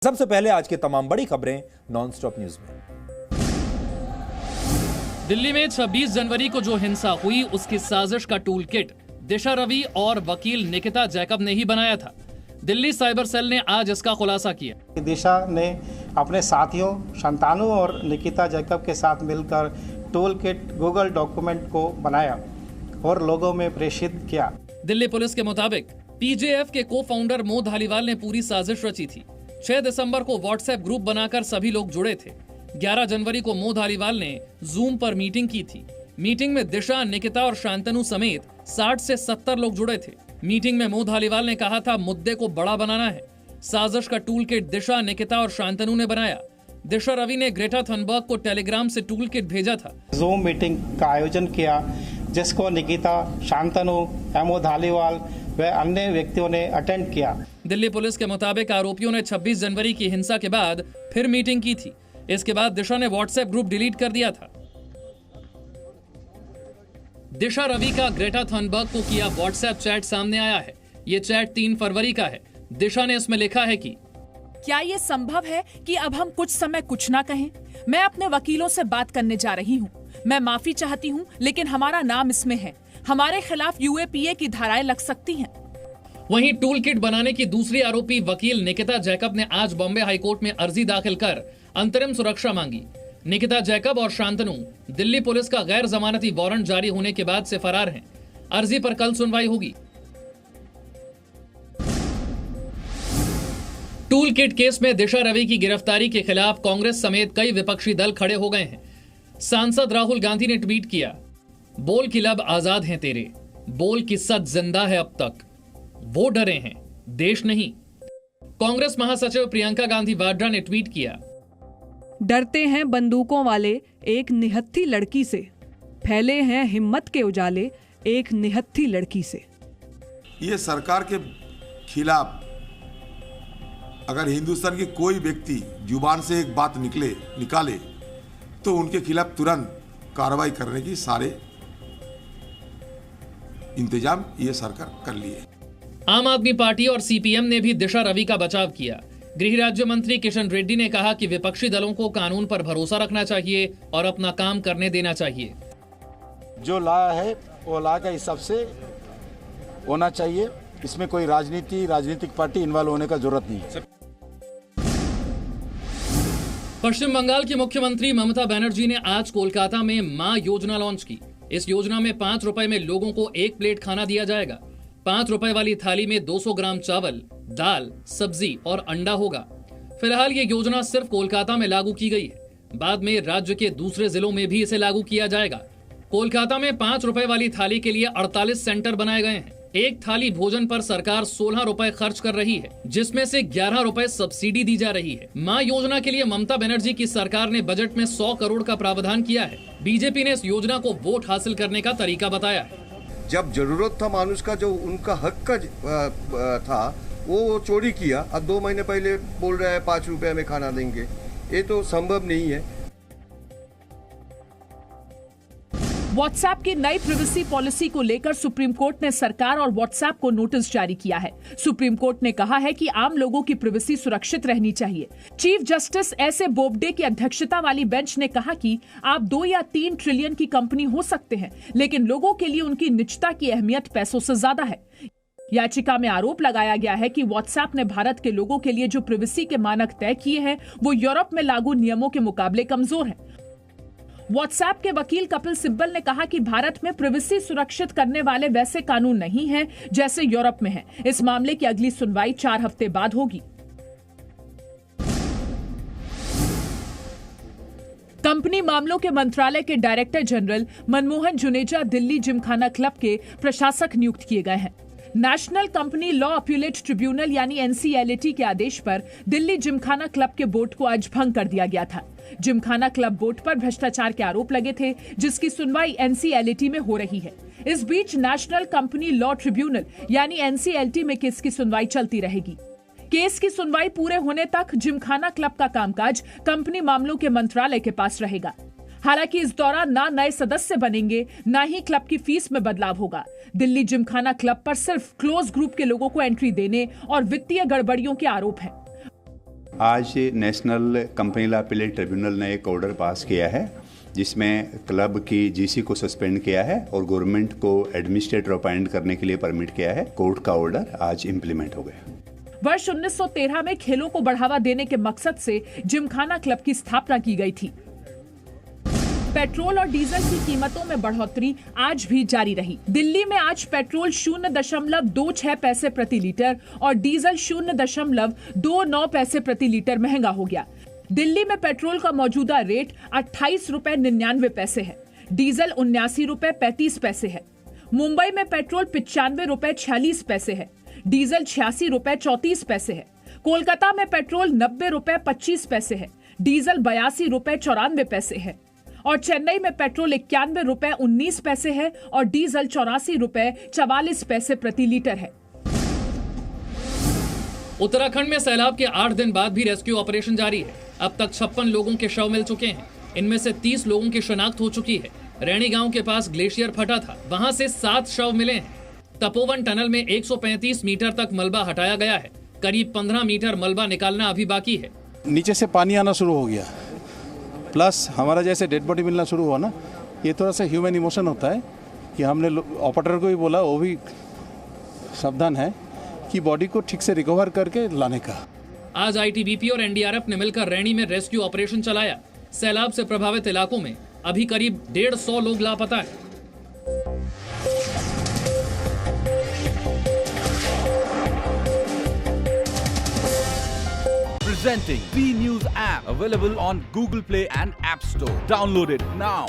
सबसे पहले आज की तमाम बड़ी खबरें नॉन स्टॉप न्यूज में। दिल्ली में 26 जनवरी को जो हिंसा हुई उसकी साजिश का टूल किट दिशा रवि और वकील निकिता जैकब ने ही बनाया था। दिल्ली साइबर सेल ने आज इसका खुलासा किया। दिशा ने अपने साथियों शांतनु और निकिता जैकब के साथ मिलकर टूल किट गूगल डॉक्यूमेंट को बनाया और लोगों में प्रेषित किया। दिल्ली पुलिस के मुताबिक पीजेएफ के को फाउंडर मोह धालीवाल ने पूरी साजिश रची थी। 6 दिसंबर को व्हाट्सएप ग्रुप बनाकर सभी लोग जुड़े थे। 11 जनवरी को मोह धालीवाल ने जूम पर मीटिंग की थी। मीटिंग में दिशा, निकिता और शांतनु समेत 60 से 70 लोग जुड़े थे। मीटिंग में मोह धालीवाल ने कहा था मुद्दे को बड़ा बनाना है। साजिश का टूल किट दिशा, निकिता और शांतनु ने बनाया। दिशा रवि ने ग्रेटा थनबर्ग को टेलीग्राम से टूल किट भेजा था। जूम मीटिंग का आयोजन किया जिसको निकिता, शांतनु, मोह धालीवाल व अन्य व्यक्तियों ने अटेंड किया। दिल्ली पुलिस के मुताबिक आरोपियों ने 26 जनवरी की हिंसा के बाद फिर मीटिंग की थी। इसके बाद दिशा ने व्हाट्सएप ग्रुप डिलीट कर दिया था। दिशा रवि का ग्रेटा थनबर्ग को किया व्हाट्सएप चैट सामने आया है। ये चैट 3 फरवरी का है। दिशा ने इसमें लिखा है कि क्या ये संभव है कि अब हम कुछ समय कुछ ना कहें? मैं अपने वकीलों से बात करने जा रही हूँ। मैं माफी चाहती हूँ, लेकिन हमारा नाम इसमें है। हमारे खिलाफ यूएपीए की धाराएं लग सकती हैं। वहीं टूल किट बनाने की दूसरी आरोपी वकील निकिता जैकब ने आज बॉम्बे हाईकोर्ट में अर्जी दाखिल कर अंतरिम सुरक्षा मांगी। निकिता जैकब और शांतनु दिल्ली पुलिस का गैर जमानती वारंट जारी होने के बाद से फरार हैं। अर्जी पर कल सुनवाई होगी। टूल किट केस में दिशा रवि की गिरफ्तारी के खिलाफ कांग्रेस समेत कई विपक्षी दल खड़े हो गए हैं। सांसद राहुल गांधी ने ट्वीट किया, बोल की लब आजाद हैं तेरे, बोल की सद जिंदा है अब तक, वो डरे हैं देश नहीं। कांग्रेस महासचिव प्रियंका गांधी वाड्रा ने ट्वीट किया, डरते हैं बंदूकों वाले एक निहत्थी लड़की से, फैले हैं हिम्मत के उजाले एक निहत्थी लड़की से। ये सरकार के खिलाफ अगर हिंदुस्तान की कोई व्यक्ति जुबान से एक बात निकाले तो उनके खिलाफ तुरंत कार्रवाई करने की सारे इंतजाम ये सरकार कर लिए। आम आदमी पार्टी और सीपीएम ने भी दिशा रवि का बचाव किया। गृह राज्य मंत्री किशन रेड्डी ने कहा कि विपक्षी दलों को कानून पर भरोसा रखना चाहिए और अपना काम करने देना चाहिए। जो लॉ है वो लॉ के हिसाब से होना चाहिए। इसमें कोई राजनीतिक पार्टी इन्वॉल्व होने का जरूरत नहीं है। पश्चिम बंगाल की मुख्यमंत्री ममता बनर्जी ने आज कोलकाता में मां योजना लॉन्च की। इस योजना में 5 रुपए में लोगों को 1 प्लेट खाना दिया जाएगा। 5 रुपए वाली थाली में 200 ग्राम चावल, दाल, सब्जी और अंडा होगा। फिलहाल ये योजना सिर्फ कोलकाता में लागू की गई है। बाद में राज्य के दूसरे जिलों में भी इसे लागू किया जाएगा। कोलकाता में 5 रुपए वाली थाली के लिए 48 सेंटर बनाए गए हैं। एक थाली भोजन पर सरकार 16 रुपए खर्च कर रही है, जिसमें से 11 रुपए सब्सिडी दी जा रही है। मां योजना के लिए ममता बनर्जी की सरकार ने बजट में 100 करोड़ का प्रावधान किया है। बीजेपी ने इस योजना को वोट हासिल करने का तरीका बताया है। जब जरूरत था मानुष का, जो उनका हक का था, वो चोरी किया। अब 2 महीने पहले बोल रहे हैं 5 रुपए में खाना देंगे। ये तो संभव नहीं है। व्हाट्सएप की नई प्रिवेसी पॉलिसी को लेकर सुप्रीम कोर्ट ने सरकार और व्हाट्सएप को नोटिस जारी किया है। सुप्रीम कोर्ट ने कहा है कि आम लोगों की प्रिवेसी सुरक्षित रहनी चाहिए। Chief justice S A Bobde की अध्यक्षता वाली बेंच ने कहा कि आप 2 या 3 ट्रिलियन की कंपनी हो सकते हैं, लेकिन लोगों के लिए उनकी निजता की अहमियत पैसों से ज्यादा है। याचिका में आरोप लगाया गया है कि व्हाट्सएप ने भारत के लोगों के लिए जो प्रिवेसी के मानक तय किए हैं वो यूरोप में लागू नियमों के मुकाबले कमजोर हैं। व्हाट्सएप के वकील कपिल सिब्बल ने कहा कि भारत में प्रिवेसी सुरक्षित करने वाले वैसे कानून नहीं हैं जैसे यूरोप में हैं। इस मामले की अगली सुनवाई 4 हफ्ते बाद होगी। कंपनी मामलों के मंत्रालय के director general Manmohan Juneja Delhi Gymkhana club के प्रशासक नियुक्त किए गए हैं। National company law appellate tribunal यानी एनसीएलटी के आदेश पर दिल्ली जिमखाना क्लब के बोर्ड को आज भंग कर दिया गया था। जिमखाना क्लब बोर्ड पर भ्रष्टाचार के आरोप लगे थे, जिसकी सुनवाई एनसीएलटी में हो रही है। इस बीच नेशनल कंपनी लॉ ट्रिब्यूनल यानी एनसीएलटी में केस की सुनवाई चलती रहेगी। केस की सुनवाई पूरे होने तक जिमखाना क्लब का कामकाज कंपनी मामलों के मंत्रालय के पास रहेगा। हालांकि इस दौरान ना नए सदस्य बनेंगे, ना ही क्लब की फीस में बदलाव होगा। दिल्ली जिमखाना क्लब पर सिर्फ क्लोज ग्रुप के लोगों को एंट्री देने और वित्तीय गड़बड़ियों के आरोप हैं। आज national company law appellate tribunal ने एक ऑर्डर पास किया है जिसमें क्लब की जीसी को सस्पेंड किया है और गवर्नमेंट को एडमिनिस्ट्रेटर अपॉइंट करने के लिए परमिट किया है। कोर्ट का ऑर्डर आज इंप्लीमेंट हो गया। वर्ष 1913 में खेलों को बढ़ावा देने के मकसद से जिमखाना क्लब की स्थापना की गई थी। पेट्रोल और डीजल की कीमतों में बढ़ोतरी आज भी जारी रही। दिल्ली में आज पेट्रोल 0.26 पैसे प्रति लीटर और डीजल 0.29 पैसे प्रति लीटर महंगा हो गया। दिल्ली में पेट्रोल का मौजूदा रेट 28 रुपए 99 पैसे है, डीजल 79 रुपए 35 पैसे है। मुंबई में पेट्रोल 95 रुपए 46 पैसे है, डीजल 86 रुपए 34 पैसे है। कोलकाता में पेट्रोल 90 रुपए 25 पैसे है, डीजल 82 रुपए 94 पैसे है और चेन्नई में पेट्रोल 91 रुपए 19 पैसे है और डीजल 84 रुपए 44 पैसे प्रति लीटर है। उत्तराखंड में सैलाब के 8 दिन बाद भी रेस्क्यू ऑपरेशन जारी है। अब तक 56 लोगों के शव मिल चुके हैं। इनमें से 30 लोगों की शिनाख्त हो चुकी है। रैणी गांव के पास ग्लेशियर फटा था, वहां से 7 शव मिले हैं। तपोवन टनल में 135 मीटर तक मलबा हटाया गया है। करीब 15 मीटर मलबा निकालना अभी बाकी है। नीचे से पानी आना शुरू हो गया, प्लस हमारा जैसे डेड बॉडी मिलना शुरू हुआ ना, ये थोड़ा सा ह्यूमन इमोशन होता है कि हमने ऑपरेटर को भी बोला, वो भी सावधान है कि बॉडी को ठीक से रिकवर करके लाने का। आज आईटीबीपी और एनडीआरएफ ने मिलकर रैणी में रेस्क्यू ऑपरेशन चलाया। सैलाब से प्रभावित इलाकों में अभी करीब 150 लोग लापता है। Presenting B News app, available on Google Play and App Store. Download it now.